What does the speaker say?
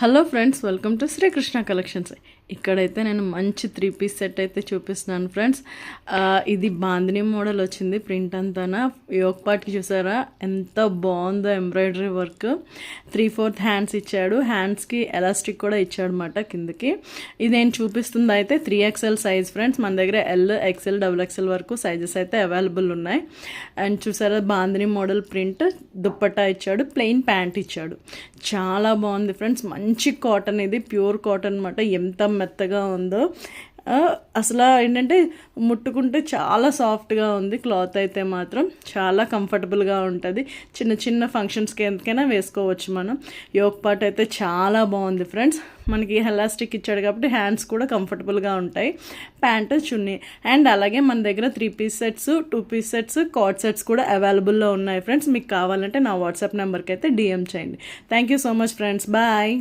Hello friends, welcome to Srikrishna collections. ఇక్కడైతే నేను మంచి 3 పీస్ సెట్ అయితే చూపిస్తున్నాను ఫ్రెండ్స్. ఇది బాందిని మోడల్ వచ్చింది. ప్రింట్ అంతా యోక్ పార్ట్కి చూసారా ఎంత బాగుందో, ఎంబ్రాయిడరీ వర్క్. 3/4 హ్యాండ్స్ ఇచ్చాడు. హ్యాండ్స్కి ఎలాస్టిక్ కూడా ఇచ్చాడు అనమాట కిందకి. ఇది నేను చూపిస్తుంది అయితే 3XL సైజ్ ఫ్రెండ్స్. మన దగ్గర L, XL, XXL వరకు సైజెస్ అయితే అవైలబుల్ ఉన్నాయి. అండ్ చూసారా బాందిని మోడల్ ప్రింట్, దుప్పట్టా ఇచ్చాడు, ప్లెయిన్ ప్యాంట్ ఇచ్చాడు. చాలా బాగుంది ఫ్రెండ్స్. మంచి కాటన్, ఇది ప్యూర్ కాటన్ అనమాట. ఎంత మెత్తగా ఉందో అసలు ఏంటంటే ముట్టుకుంటే చాలా సాఫ్ట్గా ఉంది. క్లాత్ అయితే మాత్రం చాలా కంఫర్టబుల్గా ఉంటుంది. చిన్న చిన్న ఫంక్షన్స్కి ఎందుకైనా వేసుకోవచ్చు మనం. యోక్ పార్ట్ అయితే చాలా బాగుంది ఫ్రెండ్స్. మనకి ఎలాస్టిక్ ఇచ్చాడు కాబట్టి హ్యాండ్స్ కూడా కంఫర్టబుల్గా ఉంటాయి. Pant, chunni. అండ్ అలాగే మన దగ్గర 3 piece sets, 2 piece sets, card sets కూడా అవైలబుల్లో ఉన్నాయి ఫ్రెండ్స్. మీకు కావాలంటే నా వాట్సాప్ నెంబర్కి అయితే DM చేయండి. Thank you so much friends. Bye.